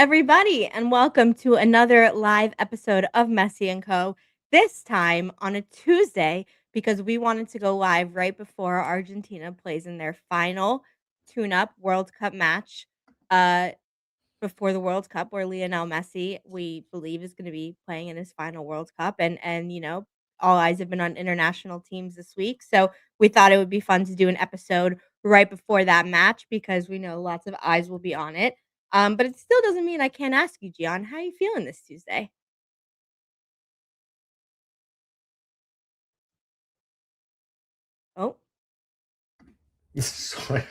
everybody, and welcome to another live episode of Messi Co. This time on a Tuesday because we wanted to go live right before Argentina plays in their final tune-up World Cup match. Uh, before the World Cup, where Lionel Messi, we believe, is going to be playing in his final World Cup, and all eyes have been on international teams this week, so we thought it would be fun to do an episode right before that match because we know lots of eyes will be on it. But it still doesn't mean I can't ask you, Gian, how are you feeling this Tuesday? Oh, Sorry.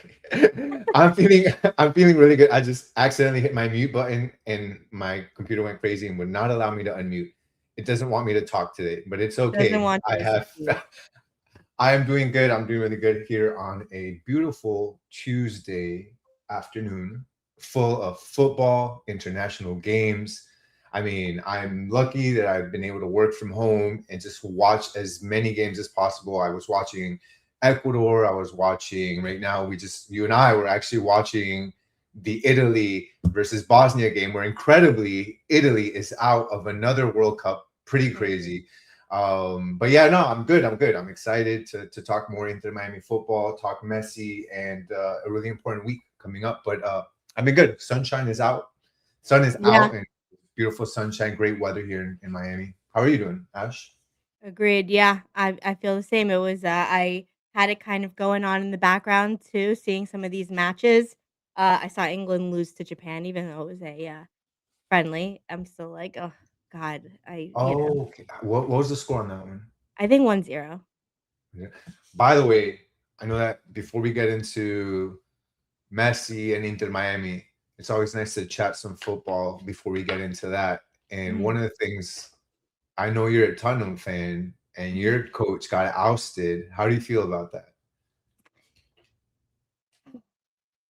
I'm feeling I'm feeling really good. I just accidentally hit my mute button and my computer went crazy and would not allow me to unmute. It doesn't want me to talk today, but it's doesn't okay. want you I to have succeed. I am doing good. I'm doing really good here on a beautiful Tuesday afternoon full of football, international games. I mean, I'm lucky that I've been able to work from home and just watch as many games as possible. I was watching Ecuador. I was watching right now. You and I were actually watching the Italy versus Bosnia game, where incredibly Italy is out of another World Cup. Pretty Mhm. crazy. But yeah, no, I'm good. I'm good. I'm excited to talk more Inter Miami football, talk Messi, and a really important week coming up. But I've been good. Sunshine is out. Sun is Yeah, out, and beautiful sunshine, great weather here in Miami. How are you doing, Ash? agreed. Yeah, I feel the same. I had it kind of going on in the background too, seeing some of these matches. I saw England lose to Japan, even though it was a friendly. I'm still like, oh God, Oh, okay. What was the score on that one? I think 1-0. Yeah. By the way, I know that before we get into Messi and Inter Miami, it's always nice to chat some football before we get into that. And one Mhm, of the things, I know you're a Tottenham fan and mhm. your coach got ousted. How do you feel about that?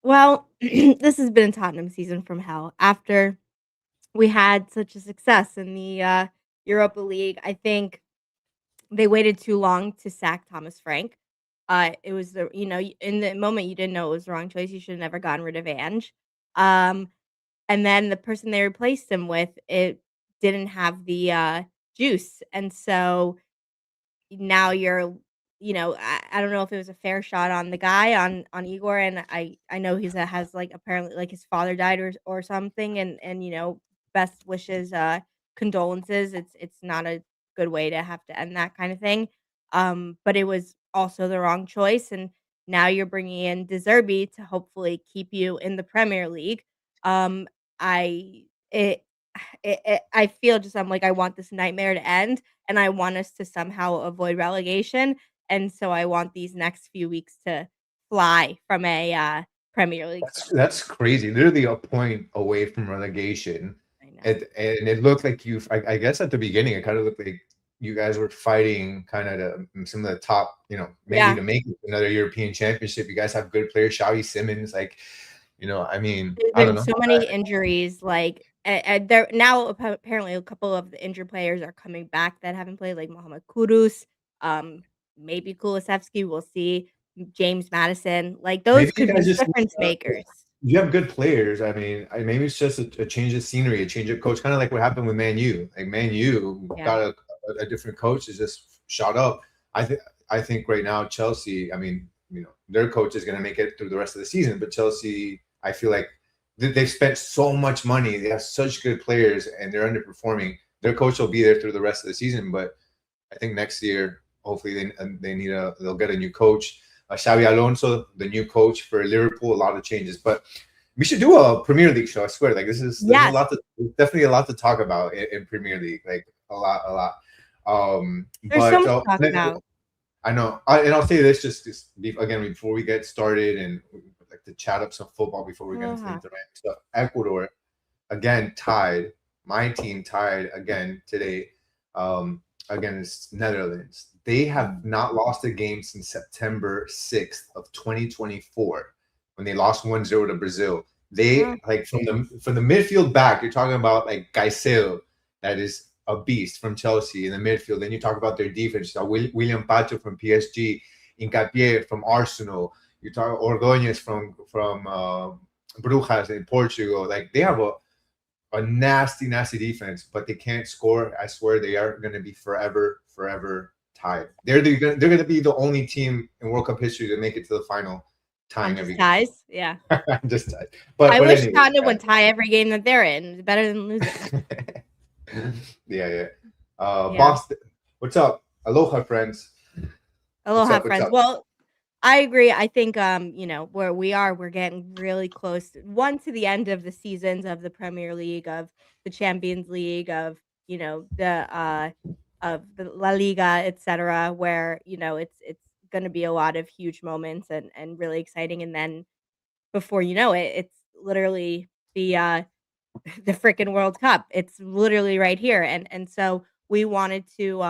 Well, this has been a Tottenham season from hell. After we had such a success in the Europa League, I think they waited too long to sack Thomas Frank. It was in the moment you didn't know it was the wrong choice. You should have never gotten rid of Ange. Um, and then the person they replaced him with, it didn't have the juice, and so now I don't know if it was a fair shot on the guy on Igor, and I know has like apparently like his father died or something, and best wishes, condolences. It's not a good way to have to end that kind of thing. But it was also the wrong choice, and now you're bringing in De Zerbi to hopefully keep you in the Premier League. Um, I it, I feel just I'm like I want this nightmare to end and I want us to somehow avoid relegation, and so I want these next few weeks to fly from a, Premier League That's crazy. Literally a point away from relegation. I know. And it looked like I guess at the beginning, it kind of looked like you guys were fighting kind of some of the top, maybe Yeah, to make it another European championship. You guys have good players, Xavi Simmons, like, I mean, there's I don't been know. so many injuries, like, there now apparently a couple of the injured players are coming back that haven't played, like Mohamed Kudus, um, maybe Kulusevski, we'll see, James Madison, like, those Maybe you could guys be just difference makers. you have good players. I mean, maybe it's just a change of scenery, a change of coach, kind of like what happened with Man U. Like Man U Yeah. got a different coach that just shot up. I think I think right now Chelsea. I mean, their coach is going to make it through the rest of the season, but Chelsea, I feel like they've spent so much money. They have such good players, and they're underperforming. Their coach will be there through the rest of the season, but I think next year, hopefully, they'll get a new coach. Xavi Alonso, the new coach for Liverpool, a lot of changes. But we should do a Premier League show. I swear, like Yes, there's definitely a lot to talk about in Premier League, like a lot. there's so But much to talk about. I know, and I'll say this again before we get started, and like to chat up some football before we get into the Ugh. internet stuff. Ecuador again tied. My team tied again today against Netherlands. They have Mhm. not lost a game since September 6th of 2024 when they lost 1-0 to Brazil. They Ugh. like from the midfield back, you're talking about like Caicedo, that is a beast from Chelsea in the midfield. Then you talk about their defense. You talk William Pacho from PSG, Incapié from Arsenal. You talk Ordóñez from Brujas in Portugal. Like they have a nasty, nasty defense, but they can't score. I swear they are going to be forever, forever tied. They're going to be the only team in World Cup history to make it to the final, On tying every just game. ties, yeah. Just tied. I But wish anyway, Tottenham would tie every game that they're in. It's better than losing. yeah. Yeah. Boston, what's up? Aloha, friends. Aloha, What's friends. up? Well, I agree. I think, where we are, we're getting really close. One, to the end of the seasons of the Premier League, of the Champions League, of the La Liga, etc., where it's going to be a lot of huge moments and really exciting. And then before you know it, it's literally the the freaking World Cup. It's literally right here, and so we wanted to,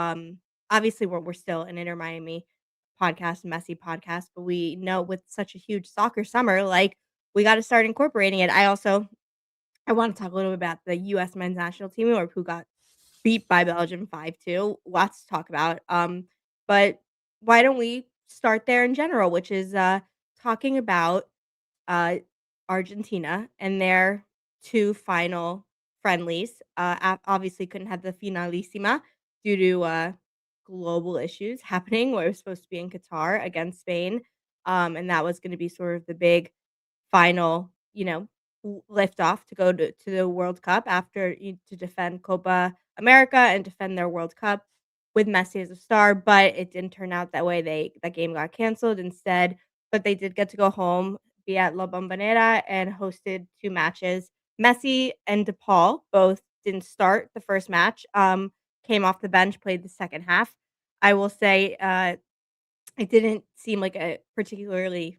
obviously we're still an Inter Miami podcast, Messi podcast, but we know with such a huge soccer summer, like, we gotta start incorporating it. I wanna talk a little bit about the US men's national team, or who got beat by Belgium 5-2. Lots to talk about, but why don't we start there in general, which is, talking about uh, Argentina and their 2 final friendlies. Obviously couldn't have the finalissima due to, global issues happening, where it was supposed to be in Qatar against Spain, and that was gonna be sort of the big final, lift off to go to the World Cup after to defend Copa America and defend their World Cup with Messi as a star, but it didn't turn out that way. That game got canceled instead, but they did get to go home, be at La Bombonera, and hosted 2 matches. Messi and DePaul both didn't start the first match, came off the bench, played the second half. I will say, it didn't seem like a particularly,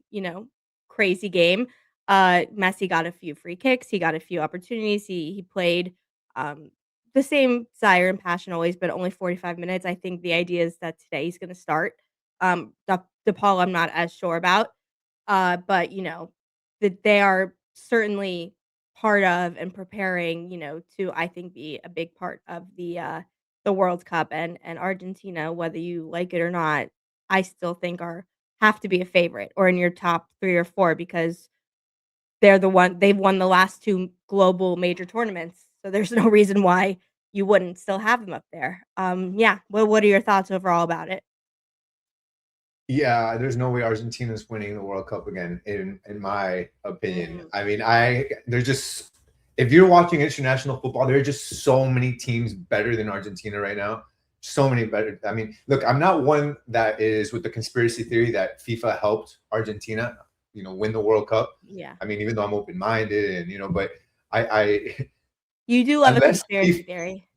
crazy game. Messi got a few free kicks, he got a few opportunities, he played, um, the same desire and passion always, but only 45 minutes. I think the idea is that today he's gonna start. DePaul, I'm not as sure about, but, that they are certainly part of and preparing, to, I think, be a big part of the World Cup, and Argentina, whether you like it or not, I still think have to be a favorite or in your top 3 or 4, because they've won the last 2 global major tournaments, so there's no reason why you wouldn't still have them up there. Yeah, what are your thoughts overall about it? Yeah, there's no way Argentina's winning the World Cup again, in my opinion. Mm, I mean, there's just, if you're watching international football, there are just so many teams better than Argentina right now. So many better. I mean, look, I'm not one that is with the conspiracy theory that FIFA helped Argentina, win the World Cup. yeah. I mean, even though I'm open minded and but I You do love a unless conspiracy theory.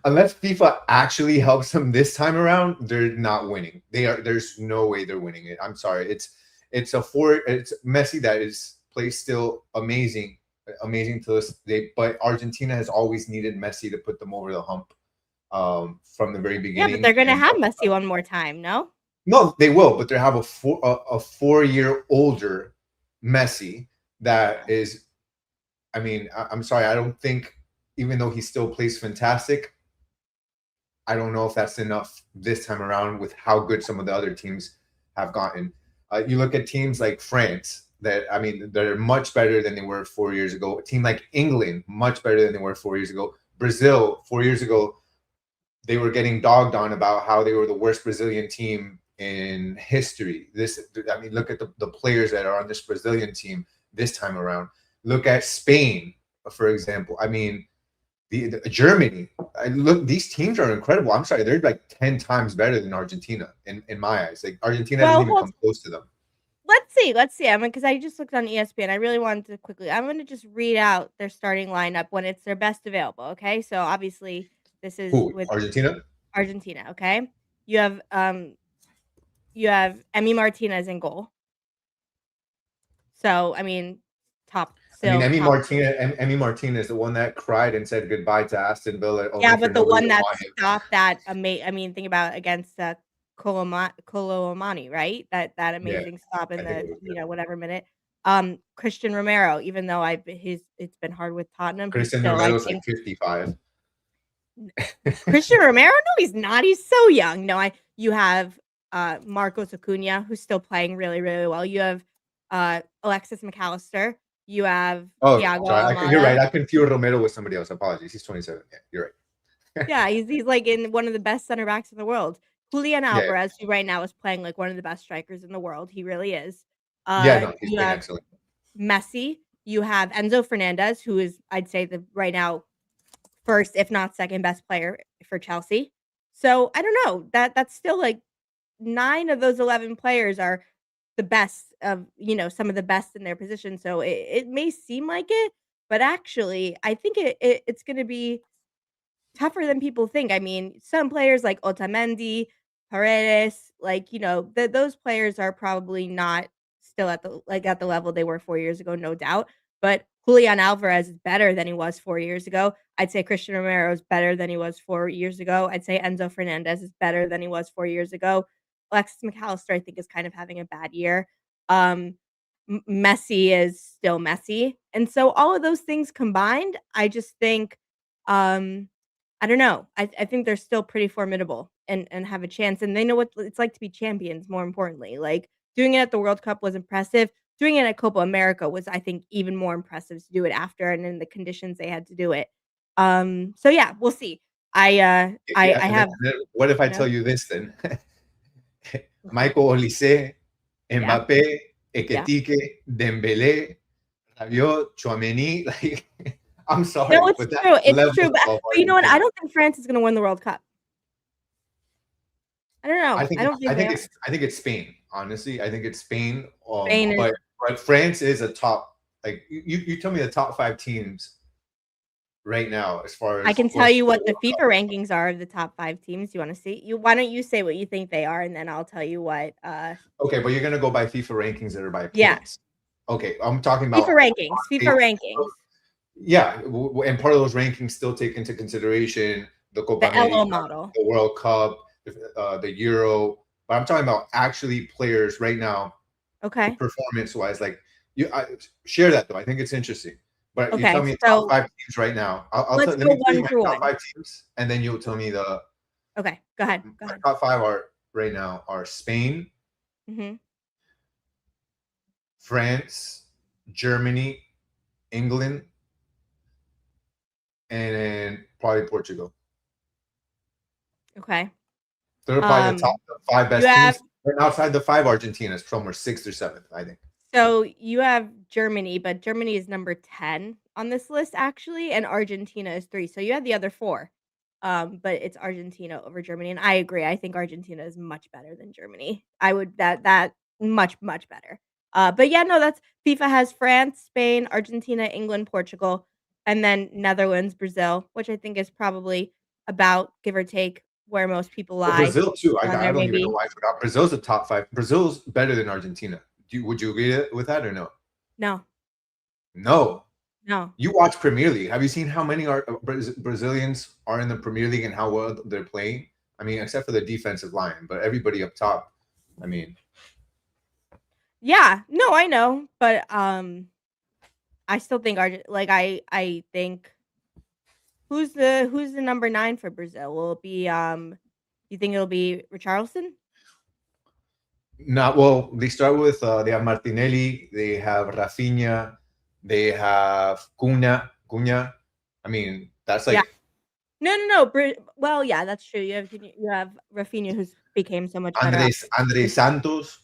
unless FIFA actually helps them this time around, they're not winning. There's no way they're winning it. I'm sorry. It's Messi that is plays still amazing, amazing to us. But Argentina has always needed Messi to put them over the hump, from the very Yeah, but beginning. they're gonna And have Messi one more time, no? no, they will, but they have a 4 year older Messi that Yeah. is. I mean, I'm sorry. I don't think, even though he still plays fantastic, I don't know if that's enough this time around with how good some of the other teams have gotten. You look at teams like France, that, I mean, they're much better than they were 4 years ago. A team like England, much better than they were 4 years ago. Brazil, 4 years ago, they were getting dogged on about how they were the worst Brazilian team in history. I mean, look at the players that are on this Brazilian team this time around. Look at Spain, for example. I mean, the Germany. Look, these teams are incredible. I'm sorry, they're like 10 times better than Argentina in my eyes. Like, Argentina doesn't Well, even come close to them. let's see. I mean, because I just looked on ESPN. I really wanted to quickly. I'm gonna just read out their starting lineup when it's their best available. Okay, so obviously this is Who? with Argentina? Argentina. Okay, you have um you have Emi Martinez in goal. So I mean, top I mean, still top. Emmy Martinez, the one that cried and said goodbye to Aston Villa Yeah, only for but the nobody one to that want him. stopped that I mean, think about against Colomani, right? That Yeah, amazing stop in I think the it was good. whatever minute. Christian Romero, even though it's been hard with Tottenham, he's Christian still, I Romero's like think. 55. Christian Romero? No, he's not. He's so young. No, you have Marcos Acuna, who's still playing really, really well. You have Alexis McAllister. You have Oh, Thiago sorry. You're Almada. right. I confused Romero with somebody else. Apologies. He's 27. Yeah, you're right. Yeah, he's, like, in one of the best center backs in the world. Julian Yeah. Alvarez, who right now is playing like one of the best strikers in the world, he really is. Yeah, no, he's You been have excellent. Messi, you have Enzo Fernandez, who is, I'd say, the right now first, if not second best player for Chelsea. So, I don't know, that's still, like, 9 of those 11 players are the best of, some of the best in their position, so it may seem like it, but actually, I think it's gonna be tougher than people think. I mean, some players like Otamendi, Paredes, like, those players are probably not still at the level they were 4 years ago, no doubt, but Julian Alvarez is better than he was 4 years ago. I'd say Christian Romero is better than he was 4 years ago. I'd say Enzo Fernandez is better than he was 4 years ago. Alexis McAllister, I think, is kind of having a bad year. Um, Messi is still Messi, and so all of those things combined, I just think, um I don't know. I think they're still pretty formidable and have a chance, and they know what it's like to be champions, more importantly. Like, doing it at the World Cup was impressive. Doing it at Copa America was, I think, even more impressive to do it after and in the conditions they had to do it. So yeah, we'll see. I Yeah, have, then what if I you know tell you this then? Okay. Michael Olise, Yeah. Mbappe, Yeah. Ekitike, Dembele, Rabiot, Tchouaméni, like, I'm No, sorry, it's but that true, level of but you know what? I Argentina. don't think France is gonna win the World Cup. I don't know. I don't think they are. I think it's Spain, honestly. I think it's Spain, Spain is but France is a top, like, you tell me the top 5 teams right now as far I as can going tell to you the what the World Cup. FIFA rankings are of the top 5 teams. You wanna see? Why don't you say what you think they are, and then I'll tell you what, Okay, but you're gonna go by FIFA rankings that are by yeah. points. Okay, I'm talking FIFA about rankings, FIFA rankings. yeah, and part of those rankings still take into consideration the Copa The America, ELO model. the World Cup, the Euro. But I'm talking about actually players right now, Okay. performance wise. Like, share that though. I think it's interesting. But you tell Okay, me top so 5 teams right now. let's Let go me tell you 1 my through top 1. 5 teams, and then you'll tell me Okay, go ahead, go my ahead. top 5 are right now are Spain, Mhm. France, Germany, England, and then probably Portugal. Okay. They're probably the top Um, the 5 you best have teams. And outside the 5, Argentina is somewhere 6th or 7th, I think. so you have Germany, but Germany is number 10 on this list actually, and Argentina is 3. So you have the other 4. But it's Argentina over Germany, and I agree. I think Argentina is much better than Germany. I would that much, much better. But yeah, no, that's FIFA has France, Spain, Argentina, England, Portugal, and then Netherlands, Brazil, which I think is probably about, give or take, where most people Oh, lie Brazil too. around I there don't even know maybe. why I forgot. Brazil's the top 5. Brazil's better than Argentina. Would you agree with that or no? No, No. no. You watch Premier League. Have you seen how many Brazilians are in the Premier League and how well they're playing? I mean, except for the defensive line, but everybody up top. I mean, Yeah, no, I know, but, I still think I think who's the number 9 for Brazil? Will it be, you think it'll be Richarlison? not well. They start with they have Martinelli, they have Rafinha, they have Cunha. I mean, that's Yeah. like No, no, no, well, yeah, that's true. You have Rafinha who's became so much better Andres Santos,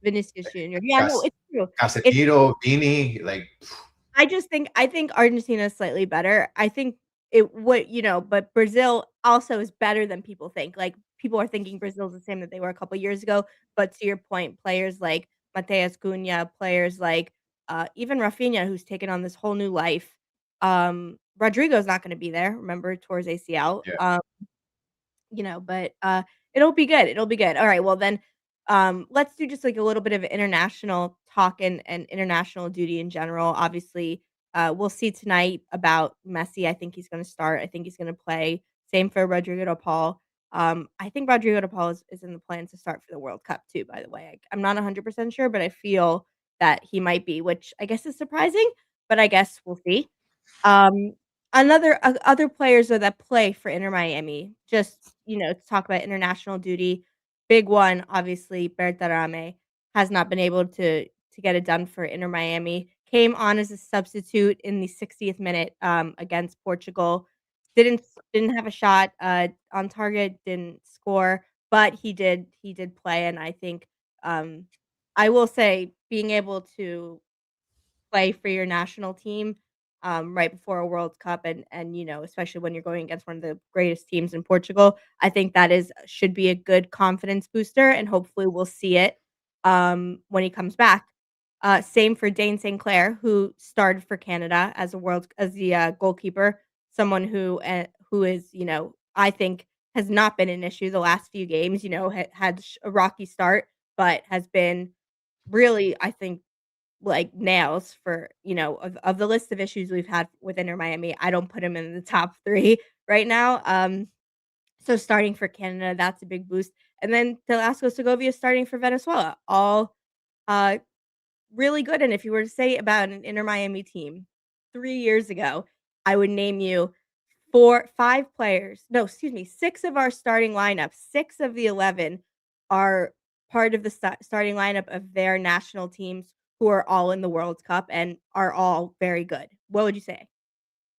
Vinicius Junior. Yeah, no, it's true. It's Casemiro, Vini. Like, I think Argentina is slightly better. I think it would, but Brazil also is better than people think. Like, people are thinking Brazil's the same that they were a couple years ago, but to your point, players like Mateus Cunha, players like, even Rafinha, who's taken on this whole new life. Rodrigo's not gonna be there, remember, tore his ACL. yeah. But, it'll be good, it'll be good. Alright, well then, let's do just, like, a little bit of international talk and international duty in general. Obviously, we'll see tonight about Messi. I think he's gonna start. I think he's gonna play. Same for Rodrigo de Paul. I think Rodrigo de Paul is in the plan to start for the World Cup too, by the way. I'm not 100% sure, but I feel that he might be, which I guess is surprising, but I guess we'll see. Um, other players though that play for Inter Miami, just, to talk about international duty, big one, obviously, Bertarame has not been able to get it done for Inter Miami. came on as a substitute in the 60th minute, against Portugal. Didn't didn't have a shot, on target, didn't score, but he did play, and I think, um, I will say being able to play for your national team, right before a World Cup and, especially when you're going against one of the greatest teams in Portugal, I think that is should be a good confidence booster, and hopefully we'll see it, when he comes back. Same for Dane St. Clair, who started for Canada as the, goalkeeper, someone who is, I think has not been an issue the last few games, had a rocky start, but has been really, I think, like, nails for, of the list of issues we've had with Inter Miami, I don't put him in the top 3 right now, so starting for Canada, that's a big boost, and then Velasco Segovia starting for Venezuela, all, uh, really good, and if you were to say about an Inter Miami team 3 years ago, I would name you 4 5 players no, excuse me, 6 of our starting lineup, 6 of the 11 are part of the starting lineup of their national teams who are all in the World Cup and are all very good. What would you say?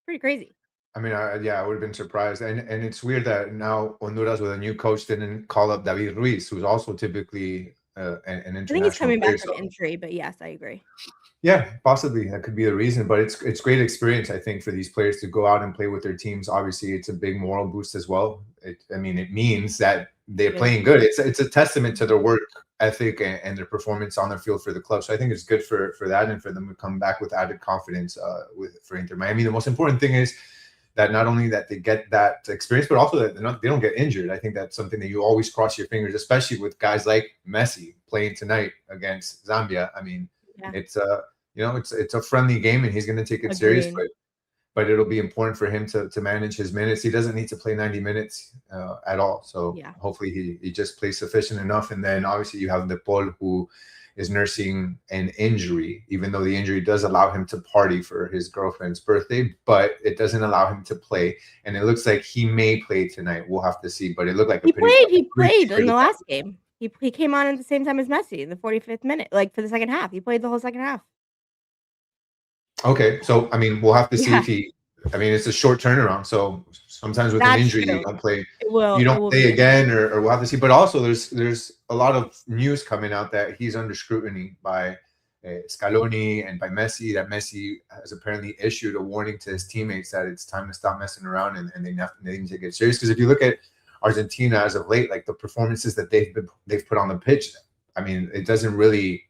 Pretty crazy. I mean, yeah, I would have been surprised, and it's weird that now Honduras with a new coach didn't call up David Ruiz, who's also typically an I think he's international coming player. back from So injury, but yes, I agree. yeah, possibly that could be the reason, but it's great experience, I think, for these players to go out and play with their teams. Obviously, it's a big moral boost as well. I mean, it means that they're It is. playing good. It's a testament to Mhm. their work ethic and their performance on the field for the club. So I think it's good for that and for them to come back with added confidence with for Inter Miami. The most important thing is that not only that they get that experience, but also that they don't get injured. I think that's something that you always cross your fingers, especially with guys like Messi playing tonight against Zambia. I mean, Yeah, it's it's a friendly game and he's going to take it serious, agreed. but it'll be important for him to manage his minutes. He doesn't need to play 90 minutes at all. So Yeah. hopefully he just plays sufficient enough. And then obviously you have the Paul who is nursing an injury, even though the injury does allow him to party for his girlfriend's birthday, but it doesn't allow him to play. And it looks like he may play tonight. We'll have to see, but it looked like He played in pretty the last game. He came on at the same time as Messi in the 45th minute, like, for the second half. He played the whole second half. Okay, so I mean, we'll have to see if Yeah, he. I mean, it's a short turnaround, so sometimes with an that's injury, true. you It don't will play be again, interesting. or we'll have to see. But also, there's a lot of news coming out that he's under scrutiny by Scaloni and by Messi. That Messi has apparently issued a warning to his teammates that it's time to stop messing around and they need to get serious. Because if you look at Argentina as of late, like the performances that they've put on the pitch, I mean, it doesn't really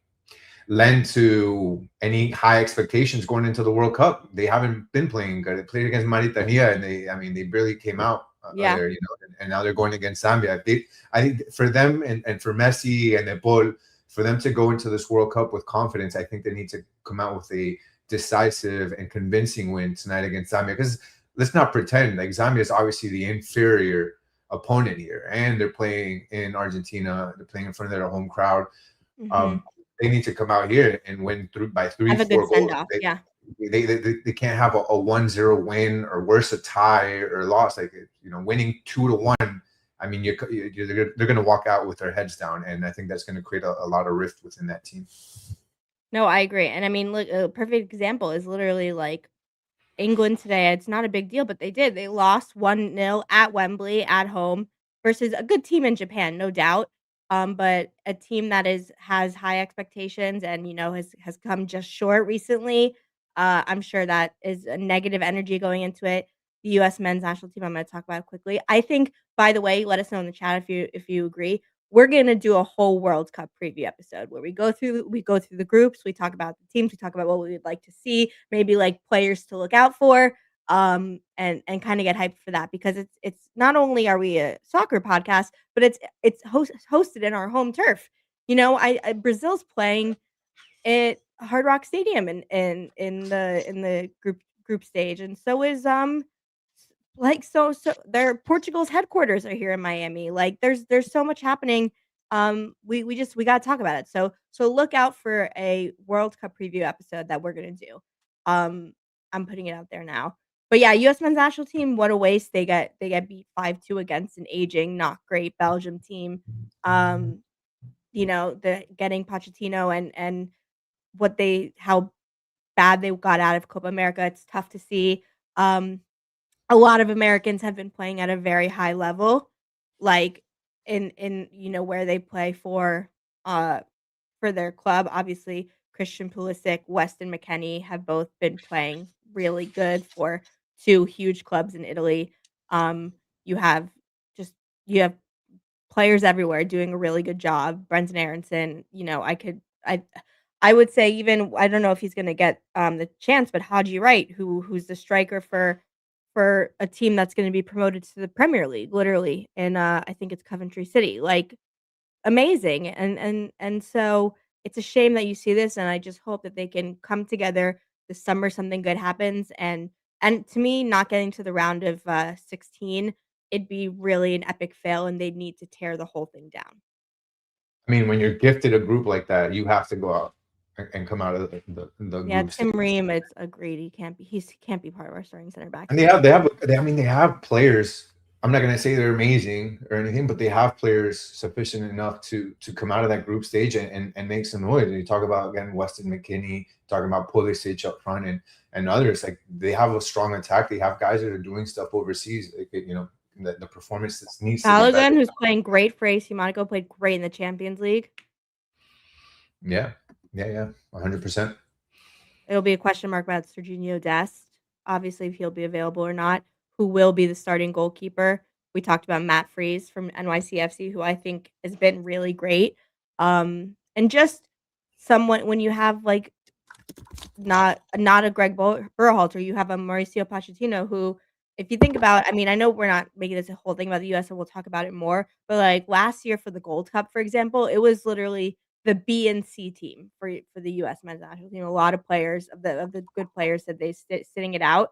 lend to any high expectations going into the World Cup. They haven't been playing good. They played against Mauritania, and I mean, they barely came out Yeah. there, and now they're going against Zambia. I think for them and for Messi and Paul, for them to go into this World Cup with confidence, I think they need to come out with a decisive and convincing win tonight against Zambia. Because let's not pretend like Zambia is obviously the inferior opponent here, and they're playing in Argentina. They're playing in front of their home crowd. Mhm. um, they need to come out here and win through by three, Have a good four send goals. off, yeah. They can't have a 1-0 win or worse, a tie or loss. Like, winning 2-1. I mean, they're going to walk out with their heads down, and I think that's going to create a lot of rift within that team. No, I agree, and I mean, look, a perfect example is literally, like, England today. It's not a big deal, but they did. They lost 1-0 at Wembley at home versus a good team in Japan, no doubt. But a team that has high expectations and, has come just short recently. I'm sure that is a negative energy going into it. The US men's national team, I'm gonna talk about quickly. I think, by the way, let us know in the chat if you agree. We're gonna do a whole World Cup preview episode where we go through the groups, we talk about the teams, we talk about what we would like to see, maybe like players to look out for, and kind of get hyped for that because it's not only are we a soccer podcast, but it's hosted in our home turf. Brazil's playing at Hard Rock Stadium in the group stage, and so is their Portugal's headquarters are here in Miami. Like there's so much happening. We gotta talk about it. So look out for a World Cup preview episode that we're gonna do. Um, I'm putting it out there now. But yeah, US men's national team, what a waste. They get beat 5-2 against an aging, not great Belgium team. Um, the getting Pochettino and what they how bad they got out of Copa America. It's tough to see. Um, a lot of Americans have been playing at a very high level, like in where they play uh for their club. Obviously, Christian Pulisic, Weston McKennie have both been playing really good for two huge clubs in Italy. Um, you have just you have players everywhere doing a really good job. Brendan Aronson, I would say even I don't know if he's gonna get the chance, but Haji Wright, who's the striker for a team that's gonna be promoted to the Premier League, literally, in I think it's Coventry City. Like amazing, and so it's a shame that you see this, and I just hope that they can come together this summer, something good happens, and to me, not getting to the round of, 16, it'd be really an epic fail, and they'd need to tear the whole thing down. I mean, when you're gifted a group like that, you have to go out and come out of the Yeah, group Tim stage. Ream, it's agreed, he can't be part of our starting center back, And he's too good. I mean, they have players. I'm not gonna say they're amazing or anything, but they have players sufficient enough to come out of that group stage and make some noise. And you talk about again Weston McKennie, talking about Pulisic up front and others. Like they have a strong attack. They have guys that are doing stuff overseas. Like, the performance needs to be better. Balogun, who's playing great for AC Monaco, played great in the Champions League. Yeah, yeah, 100%. It'll be a question mark about Serginho Dest, obviously, if he'll be available or not. Who will be the starting goalkeeper? We talked about Matt Freese from NYCFC, who I think has been really great. And just someone when you have like not a Greg Berhalter, you have a Mauricio Pochettino who, if you think about, I mean, I know we're not making this a whole thing about the US and we'll talk about it more, but like last year for the Gold Cup, for example, it was literally the B and C team for the US men's national team. A lot of players of the good players said they sitting it out.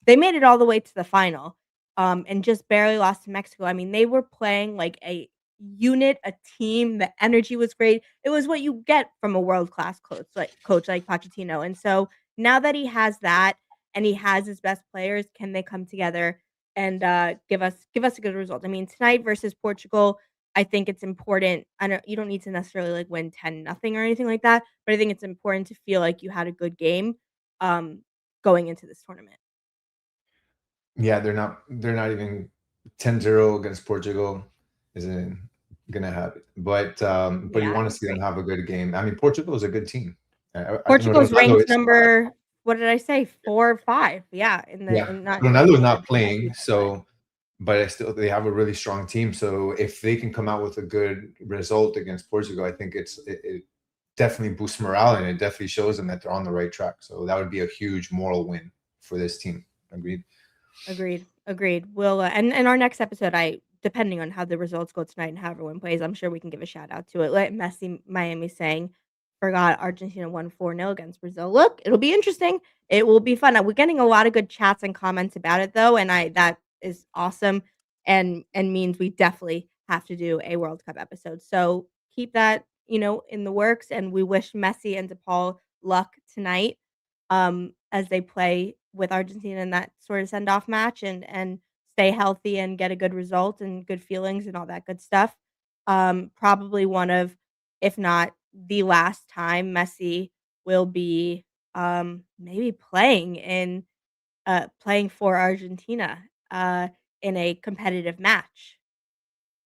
They made it all the way to the final, and just barely lost to Mexico. I mean, they were playing like a unit, a team. The energy was great. It was what you get from a world class coach like Pochettino. And so now that he has that and he has his best players, can they come together and give us a good result? I mean, tonight versus Portugal, I think it's important. I know you don't need to necessarily like win 10-0 or anything like that, but I think it's important to feel like you had a good game um, going into this tournament. Yeah, they're not even 10-0 against Portugal isn't gonna happen. But you Yeah, want to it's see them great. have a good game. I mean, Portugal is a good team. Portugal's Ronaldo ranked is number what did I say? 4 or 5. Yeah, yeah, in not Ronaldo is in the not World Cup playing, either, but so but they have a really strong team. So if they can come out with a good result against Portugal, I think it definitely boosts morale and it definitely shows them that they're on the right track. So that would be a huge moral win for this team. Agreed. agreed, agreed. We'll and our next episode, I depending on how the results go tonight and how everyone plays, I'm sure we can give a shout out to it. Like Messi Miami saying, "Forgot Argentina won 4-0 against Brazil." Look, it'll be interesting. It will be fun. We're getting a lot of good chats and comments about it though, and I that is awesome and means we definitely have to do a World Cup episode. So keep that, in the works and we wish Messi and DePaul luck tonight as they play with Argentina in that sort of send off match and stay healthy and get a good result and good feelings and all that good stuff. Probably one of, if not the last time Messi will be maybe playing for Argentina in a competitive match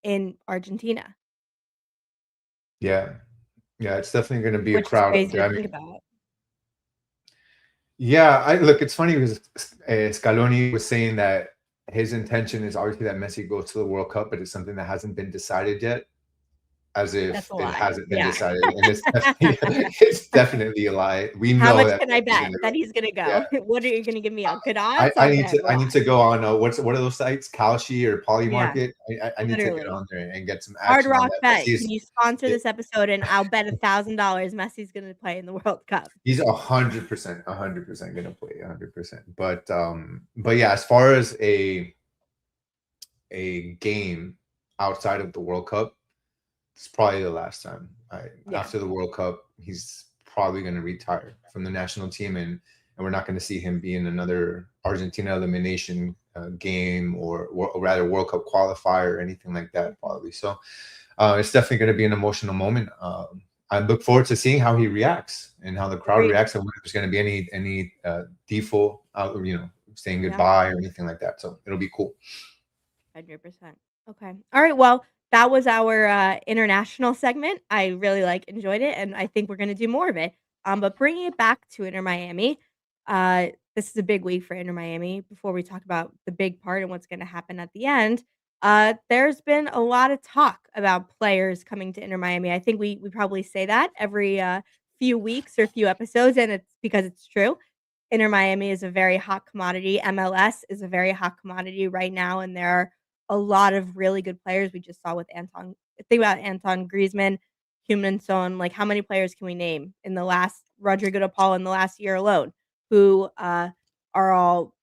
in Argentina, Yeah. Yeah, it's definitely going to be a which is crowd up crazy there. to I think mean, about. yeah, I look. It's funny because Scaloni was saying that his intention is obviously that Messi goes to the World Cup, but it's something that hasn't been decided yet, as That's if a it lie. hasn't been Yeah. decided, and it's definitely, it's definitely a lie. We How know much that can I Messi's bet gonna that go. he's gonna Yeah, go? What are you gonna give me a good I, odds? I I'll need bet to I need to live. go on what are those sites, Kalshi or Poly Yeah, Market. I need to get literally. on there and get some Hard action on Rock that. Bet. Messi Can is you sponsor yeah, this episode and I'll bet $1,000 Messi's gonna play in the World Cup. he's 100% gonna play 100%. But yeah, as far as a game outside of the World Cup, it's probably the last time. Yeah. After the World Cup, he's probably going to retire from the national team, and we're not going to see him be in another Argentina elimination game or rather World Cup qualifier or anything like that, Mhm. probably. So it's definitely going to be an emotional moment. I look forward to seeing how he reacts and how the crowd Agreed. reacts, and whether there's going to be any default, saying Yeah. goodbye or anything like that. So it'll be cool. 100%. Okay. All right. Well, that was our international segment. I really enjoyed it, and I think we're gonna do more of it. But bringing it back to Inter Miami, uh, this is a big week for Inter Miami. Before we talk about the big part and what's gonna happen at the end, there's been a lot of talk about players coming to Inter Miami. I think we probably say that every few weeks or few episodes, and it's because it's true. Inter Miami is a very hot commodity. MLS is a very hot commodity right now, and there are a lot of really good players. We just saw with Anton. Think about Anton Griezmann, Human Son. Like, how many players can we name in the last Rodrigo de Paul in the last year alone, who are all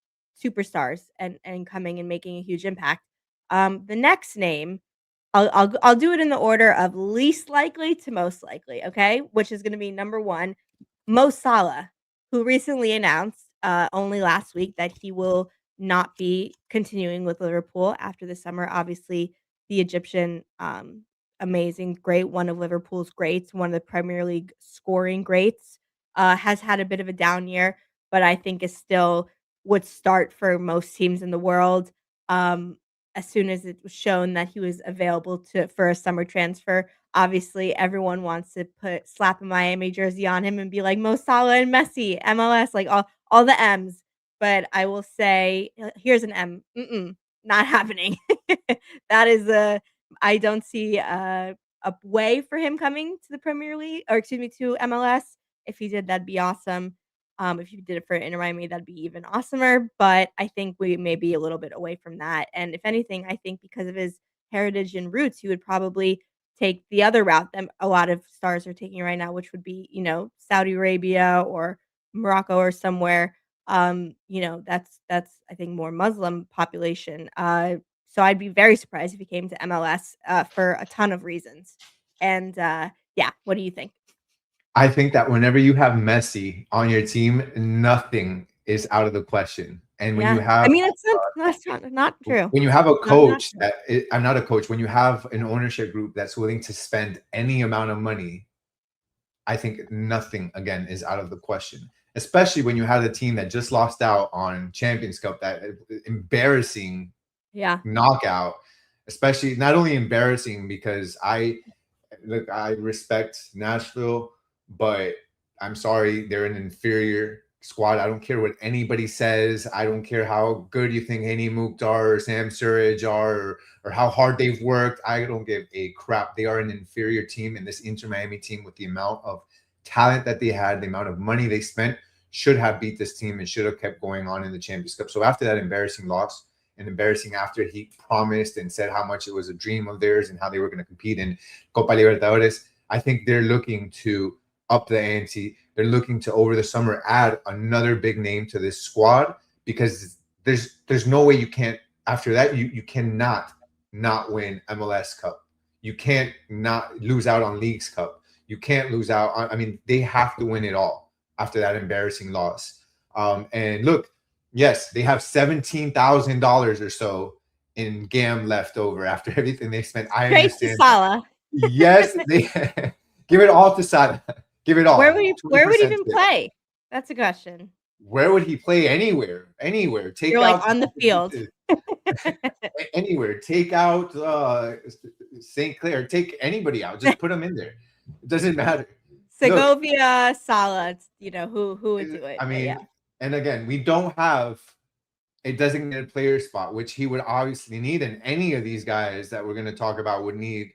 superstars and coming and making a huge impact. The next name, I'll do it in the order of least likely to most likely. Okay, which is going to be number one, Mo Salah, who recently announced only last week that he will not be continuing with Liverpool after the summer. Obviously, the Egyptian, amazing, great, one of Liverpool's greats, one of the Premier League scoring greats, has had a bit of a down year, but I think is still would start for most teams in the world. Um, as soon as it was shown that he was available for a summer transfer, obviously everyone wants to slap a Miami jersey on him and be like Mo Salah and Messi, MLS, like all the M's. But I will say, here's an M. Not happening. That is I don't see a way for him coming to the Premier League, or excuse me, to MLS. If he did, that'd be awesome. If you did it for Inter Miami, that'd be even awesomer. But I think we may be a little bit away from that. And if anything, I think because of his heritage and roots, he would probably take the other route that a lot of stars are taking right now, which would be, Saudi Arabia or Morocco or somewhere. That's I think more Muslim population. So I'd be very surprised if he came to MLS for a ton of reasons. And yeah, what do you think? I think that whenever you have Messi on your team, nothing is out of the question. And when you Yeah, I have mean that's not true. when you have a Not coach true. I'm not a coach, when you have an ownership group that's willing to spend any amount of money, I think nothing again is out of the question. Especially when you have a team that just lost out on Champions Cup, that embarrassing Yeah, knockout. Especially not only embarrassing because I respect Nashville, but I'm sorry, they're an inferior squad. I don't care what anybody says. I don't care how good you think Hani Mukhtar or Sam Surridge are, or how hard they've worked. I don't give a crap. They are an inferior team, and this Inter Miami team, with the amount of talent that they had, the amount of money they spent, should have beat this team and should have kept going on in the Champions Cup. So after that embarrassing loss, and embarrassing after he promised and said how much it was a dream of theirs and how they were going to compete in Copa Libertadores, I think they're looking to up the ante. They're looking to, over the summer, add another big name to this squad, because there's no way you can't, after that, you cannot not win MLS Cup. You can't not lose out on Leagues Cup. You can't lose out on, I mean, they have to win it all after that embarrassing loss. And look, yes, they have $17,000 or so in GAM left over after everything they spent. I straight to understand that. Salah. Yes, they give it all to Salah. Give it Where all. would he where would he 20% even split. play? That's a question. Where would he play? Anywhere. Anywhere. Take You're like out on the field. anywhere. Take out St. Clair. Take anybody out. Just put them in there. It doesn't matter. Look, Segovia, Salah, who would do it, I but yeah. mean, and again, we don't have a designated player spot, which he would obviously need, and any of these guys that we're going to talk about would need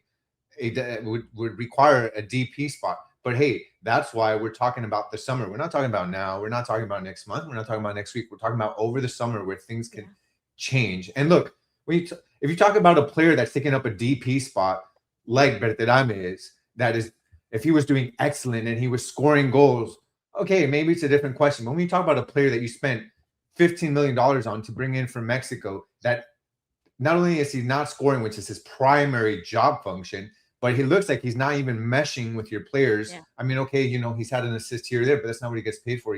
would require a DP spot. But hey, that's why we're talking about the summer. We're not talking about now. We're not talking about next month. We're not talking about next week. We're talking about over the summer, where things can change. And look, if you talk about a player that's taking up a DP spot like Berterame is, that is, if he was doing excellent and he was scoring goals, okay, maybe it's a different question. But when you talk about a player that you spent $15 million on to bring in from Mexico, that not only is he not scoring, which is his primary job function, but he looks like he's not even meshing with your players. Yeah. I mean, okay, he's had an assist here or there, but that's not what he gets paid for.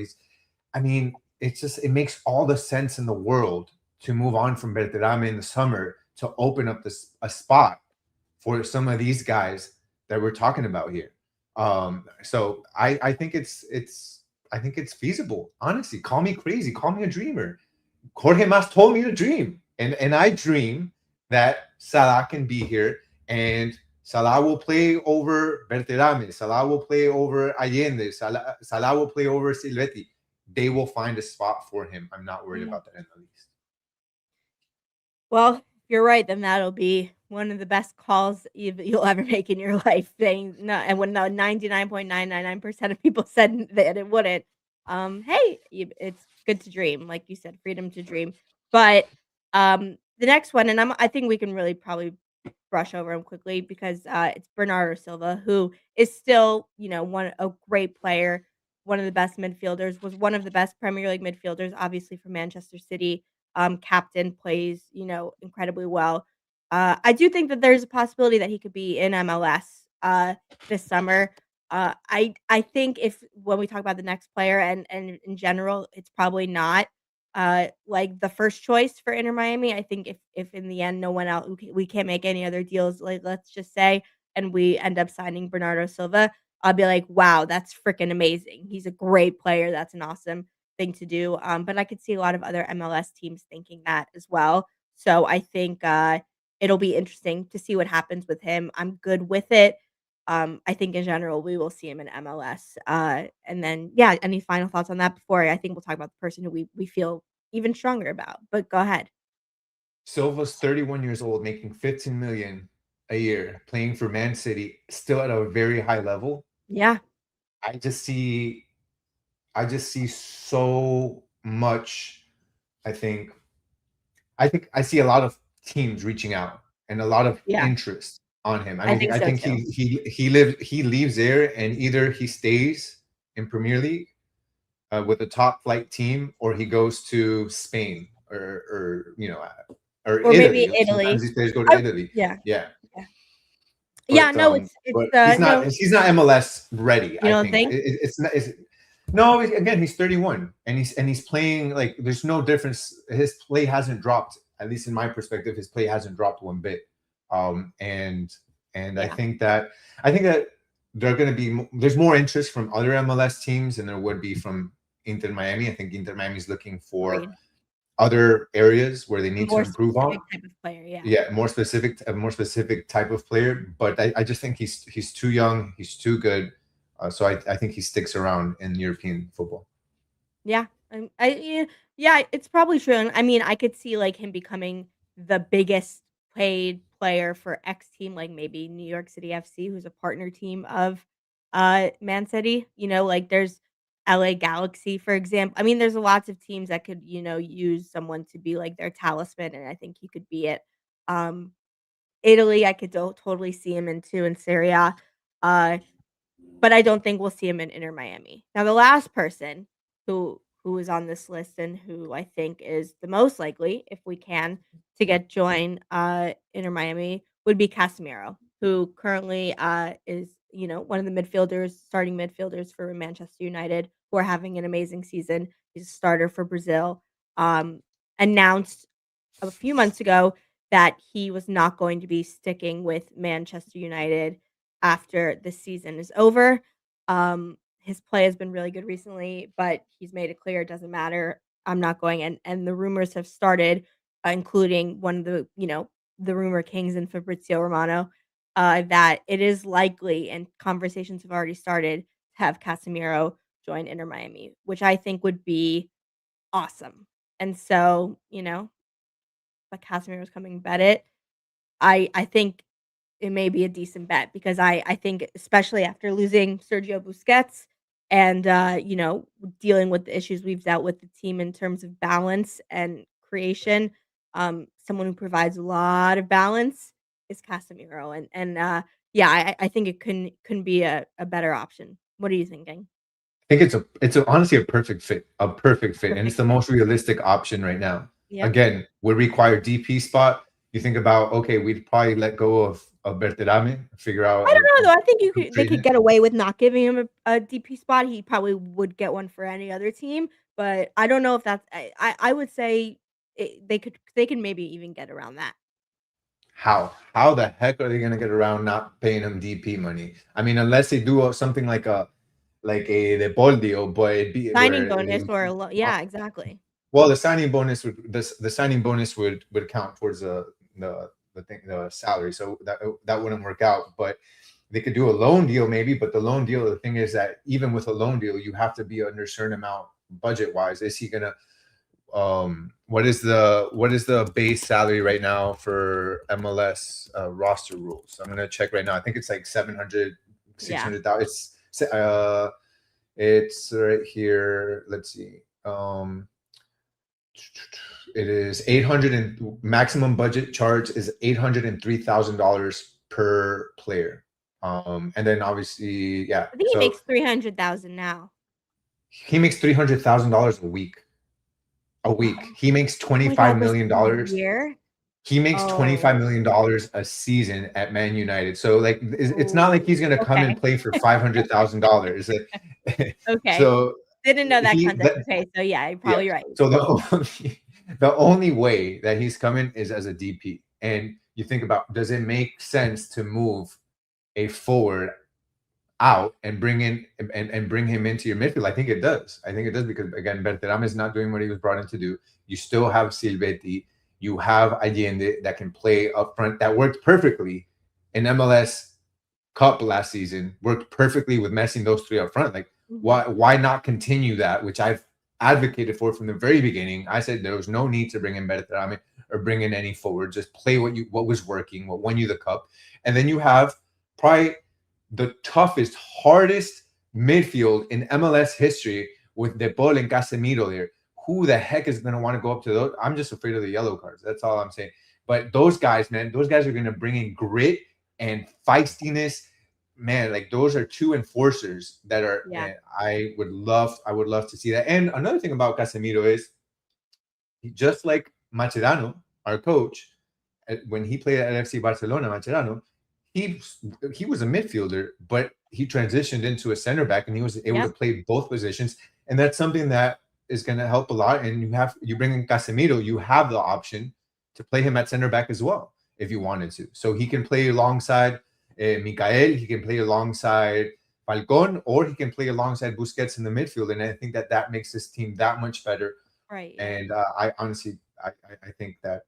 I mean, it makes all the sense in the world to move on from Berterame in the summer to open up a spot for some of these guys that we're talking about here. So I think it's feasible. Honestly, call me crazy, call me a dreamer. Jorge Mas told me to dream, and I dream that Salah can be here, and Salah will play over Berterame, Salah will play over Allende, Salah will play over Silvetti. They will find a spot for him. I'm not worried Mm. about that in the least. Well, if you're right, then that'll be one of the best calls you'll ever make in your life, saying no, and when the 99.999% of people said that it wouldn't, hey, it's good to dream, like you said, freedom to dream. But, the next one, and I think we can really probably brush over him quickly because, it's Bernardo Silva, who is still, one a great player, one of the best midfielders, was one of the best Premier League midfielders, obviously from Manchester City. Captain, plays, incredibly well. I do think that there's a possibility that he could be in MLS this summer. I think if when we talk about the next player and in general, it's probably not like the first choice for Inter Miami. I think if in the end no one else we can't make any other deals, like let's just say, and we end up signing Bernardo Silva, I'll be like, wow, that's freaking amazing. He's a great player. That's an awesome thing to do. But I could see a lot of other MLS teams thinking that as well. So I think it'll be interesting to see what happens with him. I'm good with it. I think in general we will see him in MLS. And then yeah, any final thoughts on that before I think we'll talk about the person who we feel even stronger about. But go ahead. Silva's 31 years old, making 15 million a year, playing for Man City, still at a very high level. Yeah, I just see I just see so much. I think I see a lot of teams reaching out and a lot of yeah, interest on him. I think I so think too. he leaves there and either he stays in Premier League with a top flight team or he goes to Spain or Or maybe Italy. Sometimes Italy. these players go to Oh, Italy. yeah, Yeah, yeah, yeah. No, it's but he's not no, MLS ready. you I don't think think? it's not. No, again, he's 31 and he's playing like there's no difference. His play hasn't dropped. At least in my perspective, his play hasn't dropped one bit. Um, and and Yeah, I think that they're going to be there's more interest from other MLS teams than there would be from Inter Miami. I think Inter Miami is looking for agreed. other areas where they A need to more improve specific on. type of player. Yeah. Yeah, a more specific type of player. But I just think he's too young. He's too good. So I think he sticks around in European football. Yeah, yeah, it's probably true, and I mean, I could see, like, him becoming the biggest paid player for X team, like, maybe New York City FC, who's a partner team of, Man City, like, there's LA Galaxy, for example. I mean, there's lots of teams that could, use someone to be, like, their talisman, and I think he could be it. Um, Italy, I could totally see him in too, in Serie A. Uh but I don't think we'll see him in Inter Miami. Now the last person who is on this list and who I think is the most likely, if we can, to get join, Inter Miami would be Casemiro, who currently, is, one of the starting midfielders for Manchester United, who are having an amazing season. He's a starter for Brazil. Um, Announced a few months ago that he was not going to be sticking with Manchester United after the season is over. His play has been really good recently, but he's made it clear it doesn't matter. I'm not going, and the rumors have started, including one of the rumor kings and Fabrizio Romano, that it is likely, and conversations have already started to have Casemiro join Inter Miami, which I think would be awesome. And so, but Casemiro's coming bet it. I think it may be a decent bet because I think especially after losing Sergio Busquets and, dealing with the issues we've dealt with the team in terms of balance and creation, someone who provides a lot of balance is Casemiro, and yeah, I think it couldn't be a better option. What are you thinking? I think it's honestly a perfect fit, and it's Perfect the fit. most realistic option right now. Yep. Again, would require DP spot. You think about okay, we'd probably let go of Berterame, figure out I don't know though. I think they trade could him. get away with not giving him a DP spot. He probably would get one for any other team, but I don't know if that's I would say they can maybe even get around that. How the heck are they gonna get around not paying him DP money? I mean, unless they do something like a Depol deal, but it'd be Signing where bonus or a uh, yeah, exactly. well, the signing bonus the signing bonus would count towards the salary, so that wouldn't work out. But they could do a loan deal maybe. But the loan deal, the thing is that even with a loan deal, you have to be under a certain amount budget wise. Is he gonna what is the base salary right now for MLS roster rules? I'm gonna check right now. I think it's like 700, Yeah. 600,000. It's right here. Let's see. It is 800 and maximum budget charge is $803,000 per player. And then obviously, yeah. I think he So makes 300,000 now. he makes $300,000 a week. A week. Oh He makes my $25 god, this million is a dollars. year? He makes Oh. $25 million a season at Man United. So like, it's not like Ooh, he's gonna come and okay. play for $500,000. Okay. So Didn't know that he context. that, Okay, so yeah, you're yeah. probably right. So the only way that he's coming is as a DP. And you think about, does it make sense to move a forward out and bring in and bring him into your midfield? I think it does. I think it does because again, Berterame is not doing what he was brought in to do. You still have Silvetti, you have Allende that can play up front. That worked perfectly in MLS Cup last season. Worked perfectly with Messi and those three up front. Like Mhm. why not continue that, which I've advocated for from the very beginning. I said there was no need to bring in Berterame or bring in any forward. Just play what was working, what won you the cup, and then you have probably the toughest, hardest midfield in MLS history with De Paul and Casemiro there. Who the heck is going to want to go up to those? I'm just afraid of the yellow cards. That's all I'm saying. But those guys, man, those guys are going to bring in grit and feistiness. Man, like those are two enforcers that are. Yeah. Man, I would love to see that. And another thing about Casemiro is, just like Macherano, our coach, when he played at FC Barcelona, Macherano, he he was a midfielder, but he transitioned into a center back, and he was able to Yep. play both positions, and that's something that is going to help a lot. And you bring in Casemiro, you have the option to play him at center back as well if you wanted to. So he can play alongside Mikael, he can play alongside Falcon, or he can play alongside Busquets in the midfield, and I think that makes this team that much better. Right. And I honestly, I think that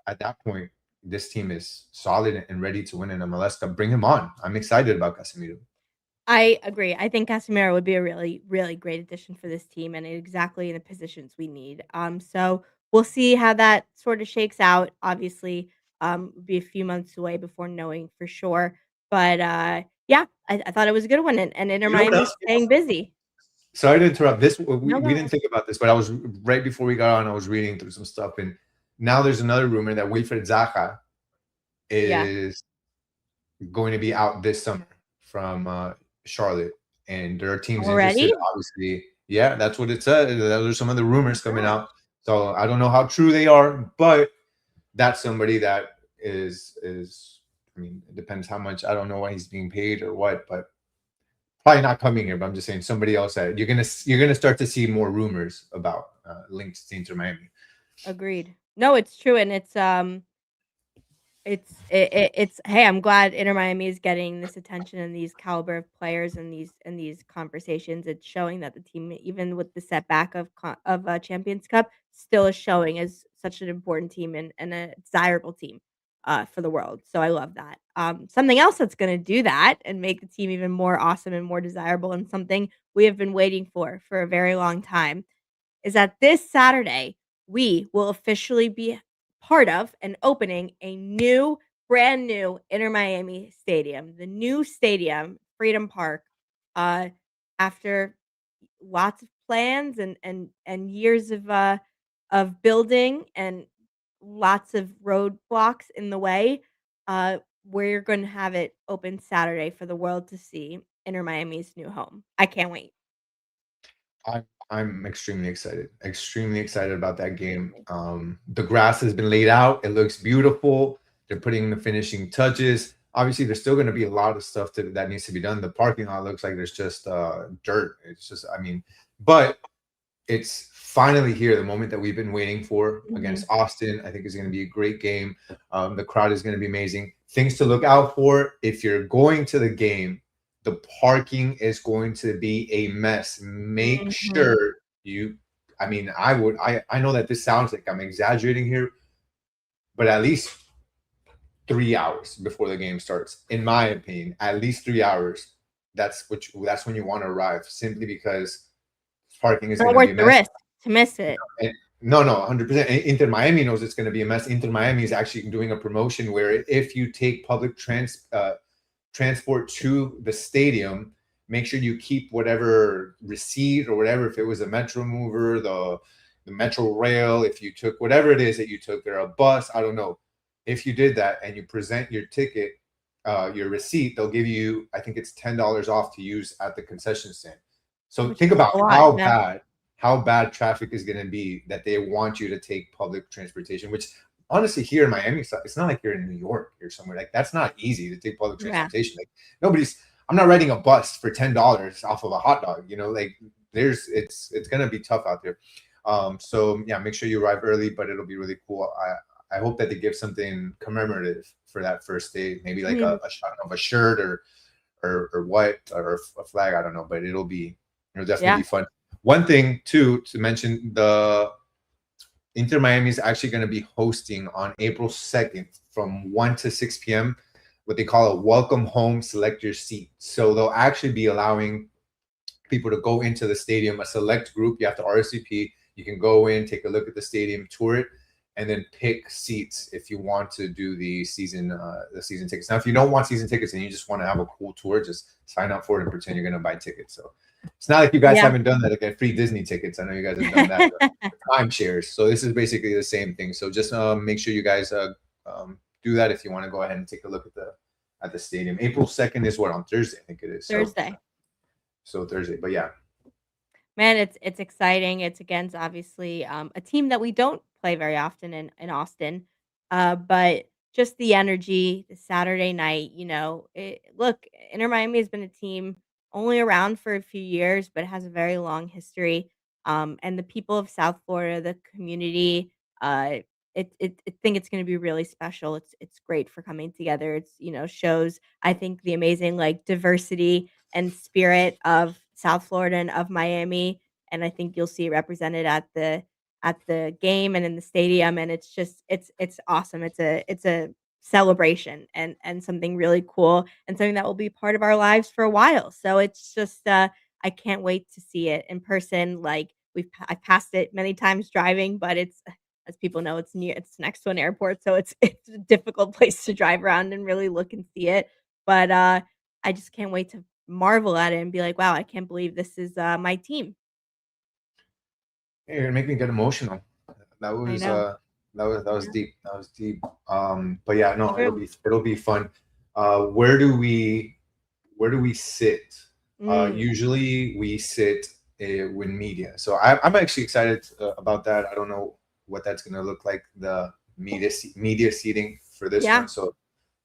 at that point, this team is solid and ready to win an MLS Cup. Bring him on. I'm excited about Casemiro. I agree. I think Casemiro would be a really, really great addition for this team and exactly in the positions we need. So we'll see how that sort of shakes out. Obviously, it'll be a few months away before knowing for sure. But yeah, I thought it was a good one, and Inter You know what Miami's else? staying busy. Sorry to interrupt. This No, we go didn't ahead. think about this, but I was right before we got on. I was reading through some stuff, and now there's another rumor that Wilfred Zaha Yeah. is going to be out this summer from Charlotte, and there are teams Already? interested. Obviously, yeah, that's what it said. Those are some of the Oh my rumors coming god. out. So I don't know how true they are, but that's somebody that is. I mean, it depends how much. I don't know why he's being paid or what, but probably not coming here. But I'm just saying somebody else that you're gonna start to see more rumors about links to Inter Miami. Agreed. No, it's true, and it's hey, I'm glad Inter Miami is getting this attention and these caliber of players and these conversations. It's showing that the team, even with the setback of Champions Cup, still is showing as such an important team and a desirable team for the world. So I love that. Something else that's going to do that and make the team even more awesome and more desirable, and something we have been waiting for a very long time, is that this Saturday, we will officially be part of and opening a new, brand new Inter Miami stadium, the new stadium, Freedom Park, uh, after lots of plans and years of building and lots of roadblocks in the way. We're going to have it open Saturday for the world to see, Inter Miami's new home. I can't wait. I'm extremely excited about that game. The grass has been laid out; it looks beautiful. They're putting the finishing touches. Obviously, there's still going to be a lot of stuff that needs to be done. The parking lot looks like there's just dirt. It's just, I mean, but it's finally here, the moment that we've been waiting for against Mhm. Austin. I think is going to be a great game. The crowd is going to be amazing. Things to look out for if you're going to the game. The parking is going to be a mess. Make Mhm. sure you. I mean, I know that this sounds like I'm exaggerating here, but at least 3 hours before the game starts, in my opinion, at least 3 hours. That's when you want to arrive, simply because parking is Not going to worth be a the mess. risk to miss it. And no, no, 100%. Inter Miami knows it's going to be a mess. Inter Miami is actually doing a promotion where if you take public transport to the stadium, make sure you keep whatever receipt or whatever. If it was a Metro mover, the Metro rail, if you took whatever it is that you took, or a bus, I don't know. If you did that and you present your ticket, your receipt, they'll give you, I think it's $10 off to use at the concession stand. So Which think is about a lot, yeah. how bad traffic is going to be that they want you to take public transportation, which honestly here in Miami, it's not like you're in New York or somewhere. Like that's not easy to take public Yeah. transportation. Like nobody's. I'm not riding a bus for $10 off of a hot dog. You know, like it's gonna be tough out there. So yeah, make sure you arrive early, but it'll be really cool. I hope that they give something commemorative for that first day, maybe like Mhm. a shot of a shirt or what or a flag. I don't know, but it'll definitely Yeah. be fun. One thing too to mention, the Inter Miami is actually going to be hosting on April 2nd from 1 to 6 p.m. what they call a welcome home select your seat. So they'll actually be allowing people to go into the stadium, a select group. You have to RSVP. You can go in, take a look at the stadium, tour it, and then pick seats if you want to do the season tickets. Now, if you don't want season tickets and you just want to have a cool tour, just sign up for it and pretend you're going to buy tickets. So it's not like you guys Yeah. haven't done that, like get free Disney tickets. I know you guys have done that. Timeshares. So this is basically the same thing. So just make sure you guys do that if you want to go ahead and take a look at the stadium. April 2nd is what, on Thursday, I think it is. Thursday. So Thursday, but yeah. Man, it's exciting. It's against obviously, a team that we don't play very often in Austin, but just the energy, the Saturday night, look, Inter Miami has been a team only around for a few years, but has a very long history. And the people of South Florida, the community, uh, I think it's going to be really special. It's great for coming together. It's shows I think the amazing like diversity and spirit of South Florida and of Miami, and I think you'll see it represented at the game and in the stadium, and it's just it's awesome. It's a celebration and something really cool and something that will be part of our lives for a while. So it's just I can't wait to see it in person. Like I've passed it many times driving, but it's as people know, it's next to an airport, so it's a difficult place to drive around and really look and see it. But I just can't wait to marvel at it and be like, "Wow, I can't believe this is, my team." Hey, you're gonna make me get emotional. That I was know. that was Yeah. deep. That was deep. But yeah, no, True. it'll be fun. Uh, where do we where do we sit? Mm. Usually we sit with media. So I'm actually excited about that. I don't know what that's gonna look like, the media seating for this Yeah. one. So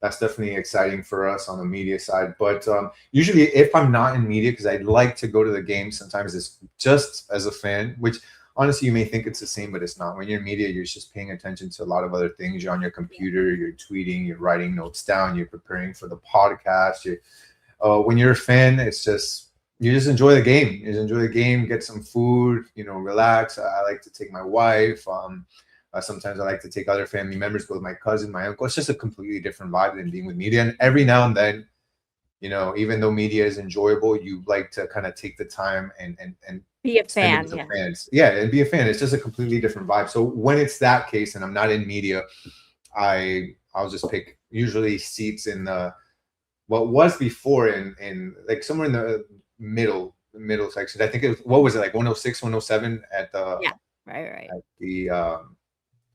that's definitely exciting for us on the media side. But usually, if I'm not in media, because I'd like to go to the game, sometimes it's just as a fan, which honestly you may think it's the same, but it's not. When you're in media, you're just paying attention to a lot of other things. You're on your computer, you're tweeting, you're writing notes down, you're preparing for the podcast. When you're a fan, it's just you just enjoy the game. You just enjoy the game, get some food, relax. I like to take my wife. Sometimes I like to take other family members, with my cousin, my uncle. It's just a completely different vibe than being with media. And every now and then, even though media is enjoyable, you like to kind of take the time and Be a spend it fan, with the yeah. fans. Yeah, and be a fan. It's just a completely different vibe. So when it's that case and I'm not in media, I'll just pick usually seats in the what was before in like somewhere in the middle section. I think it was, what was it, like 106, 107 Yeah. Right, right. at the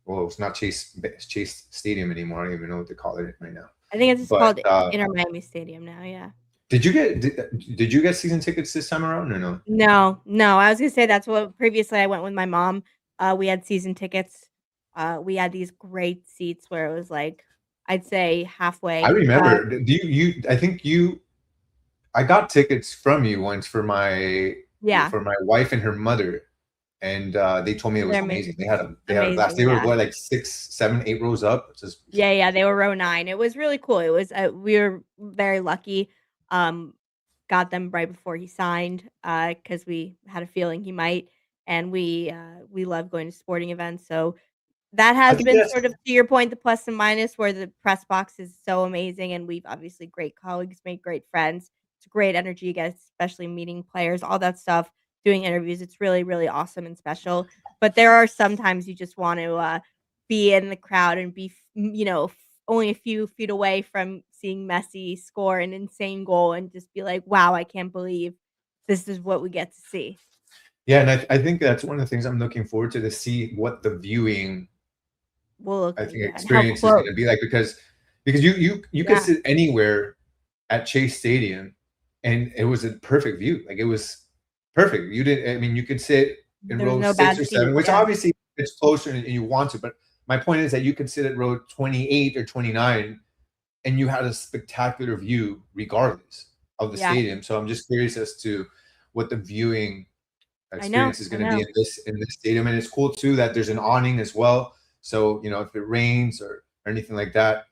well, it's not Chase Stadium anymore. I don't even know what they call it right now. I think it's just But called Inter Miami Stadium now, yeah. did you get season tickets this time around or no? No, no, I was gonna say that's what previously I went with my mom, we had season tickets, we had these great seats where it was, like, I'd say I halfway, remember. Do you? I think you. I got tickets from you once yeah. for my wife and her mother, and they told me it was They're amazing. amazing. They had a blast. Amazing, They were yeah. what, like 6, 7, 8 rows up. Just Yeah, they were row 9. It was really cool. It was, we were very lucky, um, got them right before he signed, because we had a feeling he might, and we love going to sporting events, so that I has think been that's sort of, to your point, the plus and minus, where the press box is so amazing, and we've obviously great colleagues, made great friends. It's great energy you get, especially meeting players, all that stuff, doing interviews. It's really, really awesome and special. But there are sometimes you just want to be in the crowd and be, only a few feet away from seeing Messi score an insane goal and just be like, wow, I can't believe this is what we get to see. yeah, and I think that's one of the things I'm looking forward to see what the viewing Will look I like, think yeah, and how experience is close. going to be like because you could Yeah, sit anywhere at Chase Stadium and it was a perfect view. Like it was perfect. You didn't. I mean, you could sit in there's row no 6 bad or seats. 7, which Yeah. obviously it's closer and you want to. But my point is that you could sit at row 28 or 29 and you had a spectacular view regardless of the Yeah, stadium. So I'm just curious as to what the viewing I know, experience is I going to be know. in this stadium. And it's cool too that there's an awning as well. So if it rains or anything like that,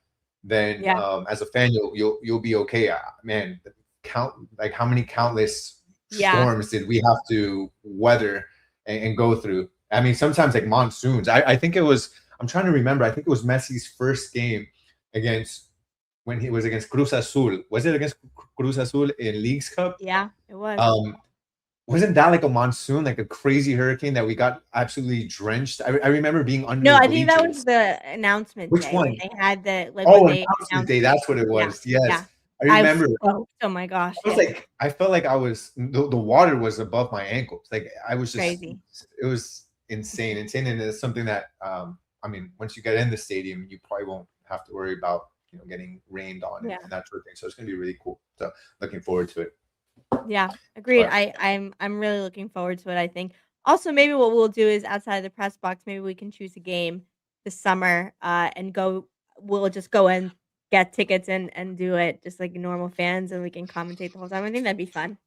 then Yeah, as a fan you'll be okay. Man, count like how many countless yeah, storms did we have to weather and go through? I mean, sometimes like monsoons. I think it was. I'm trying to remember. I think it was Messi's first game against when he was against Cruz Azul. Was it against Cruz Azul in Leagues Cup? yeah, it was. Um, wasn't that like a monsoon, like a crazy hurricane that we got absolutely drenched? I remember being under No, the I think that was bleachers. the announcement Which day when one? they had when Oh, they announcement announced day. the That's what it yeah, was. Yes, yeah. I I was remember. soaked, oh my gosh, I was yeah, like, I felt like I was the water was above my ankles. Like I was just, crazy. it was insane, and it's something that I mean, once you get in the stadium, you probably won't have to worry about getting rained on and Yeah, that sort of thing. So it's gonna be really cool. So looking forward to it. yeah, agreed. But I'm really looking forward to it, I think. Also, maybe what we'll do is outside of the press box, maybe we can choose a game this summer, and we'll just go and get tickets and do it just like normal fans, and we can commentate the whole time. I think that'd be fun.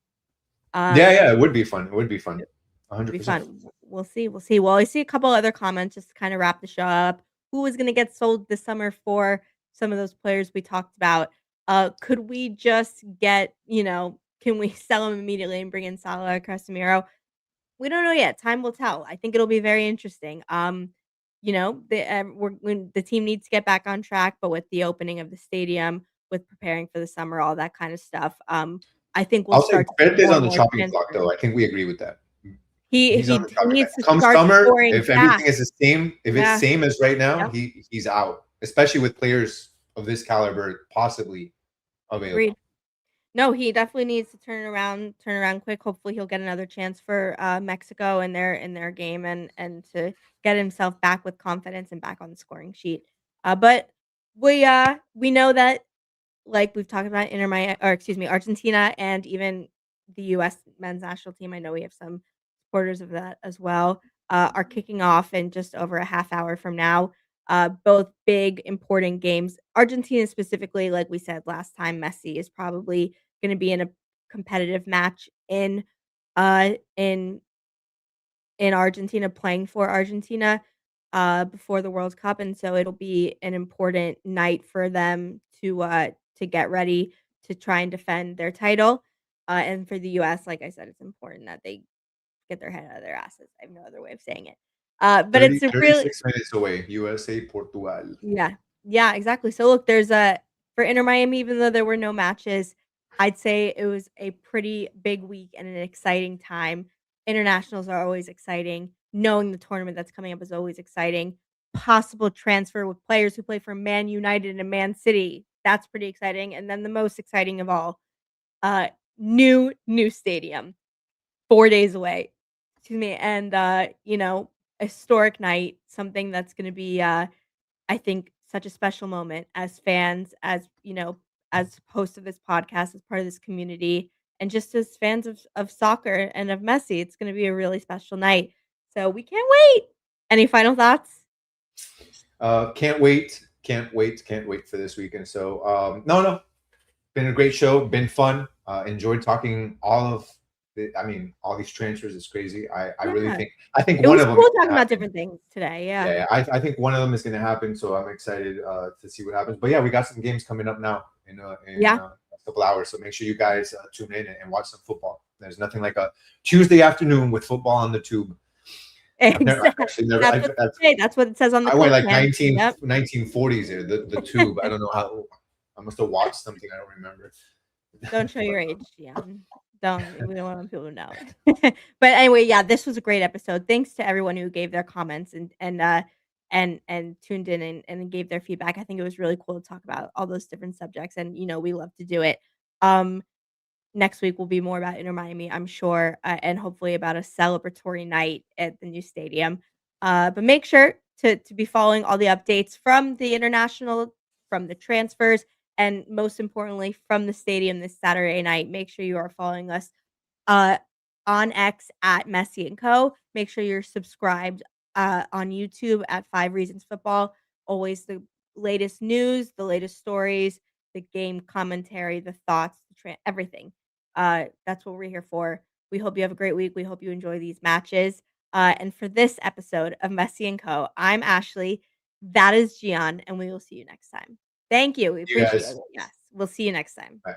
yeah, Um it would be fun. It would be fun. It'll be 100%. fun. We'll see, we'll see. Well, I see a couple other comments just to kinda wrap the show up. Who is gonna get sold this summer for some of those players we talked about? Could we just can we sell them immediately and bring in Salah or Casemiro? We don't know yet. Time will tell. I think it'll be very interesting. When the team needs to get back on track, but with the opening of the stadium, with preparing for the summer, all that kind of stuff, I think we'll I'll say start to see Pepe's more on and the more chopping block, transfers. though. I think we agree with that. He He's on he the he chopping block. needs to Come start summer, scoring if everything fast. is the same, if it's Yeah, same as right now, yep, he's out. Especially with players of this caliber possibly agreed. available. No, he definitely needs to turn around quick. Hopefully, he'll get another chance for, Mexico in their game and to get himself back with confidence and back on the scoring sheet. But we know that, like we've talked about Argentina and even the US men's national team, I know we have some supporters of that as well, are kicking off in just over a half hour from now. Both big important games. Argentina specifically, like we said last time, Messi is probably gonna be in a competitive match uh in in Argentina, playing for Argentina, before the World Cup, and so it'll be an important night for them to get ready to try and defend their title, and for the US, like I said, it's important that they get their head out of their asses. I have no other way of saying it. But 30, it's a really 36 minutes away. USA, Portugal. yeah. Yeah, exactly. So look, there's a for Inter Miami, even though there were no matches, I'd say it was a pretty big week and an exciting time. Internationals are always exciting. Knowing the tournament that's coming up is always exciting. Possible transfer with players who play for Man United and Man City. That's pretty exciting. And then the most exciting of all, uh, new stadium, 4 days away. Excuse me. And historic night, something that's gonna be I think such a special moment as fans, as hosts of this podcast, as part of this community, and just as fans of soccer and of Messi. It's gonna be a really special night. So we can't wait. Any final thoughts? Can't wait for this weekend. So no, been a great show, been fun. Enjoyed talking all of I mean, all these transfers is crazy. I really Yeah. think I think It one was of them cool is gonna talking about happen. different things today, yeah. Yeah, I think one of them is gonna happen, so I'm excited to see what happens. But yeah, we got some games coming up now in Yeah. a couple hours, so make sure you guys tune in and watch some football. There's nothing like a Tuesday afternoon with football on the tube. I've Exactly. actually never. That's what they say, that's what it says on the I went Coke like can. Yep. 1940s there. The tube. I don't know how. I must have watched something. I don't remember. Don't show But your age, yeah. We don't want people to know. But anyway, yeah, this was a great episode. Thanks to everyone who gave their comments and tuned in and gave their feedback. I think it was really cool to talk about all those different subjects, and, we love to do it. Um, Next week will be more about Inter Miami, I'm sure, and hopefully about a celebratory night at the new stadium. But make sure to be following all the updates from the international, from the transfers, and most importantly, from the stadium this Saturday night. Make sure you are following us uh, on X at Messi and Co. Make sure you're subscribed on YouTube at 5 Reasons Football. Always the latest news, the latest stories, the game commentary, the thoughts, everything. That's what we're here for. We hope you have a great week. We hope you enjoy these matches. And for this episode of Messi and Co., I'm Ashley. That is Gian, and we will see you next time. Thank you. We you appreciate guys. it. Yes. We'll see you next time. Bye.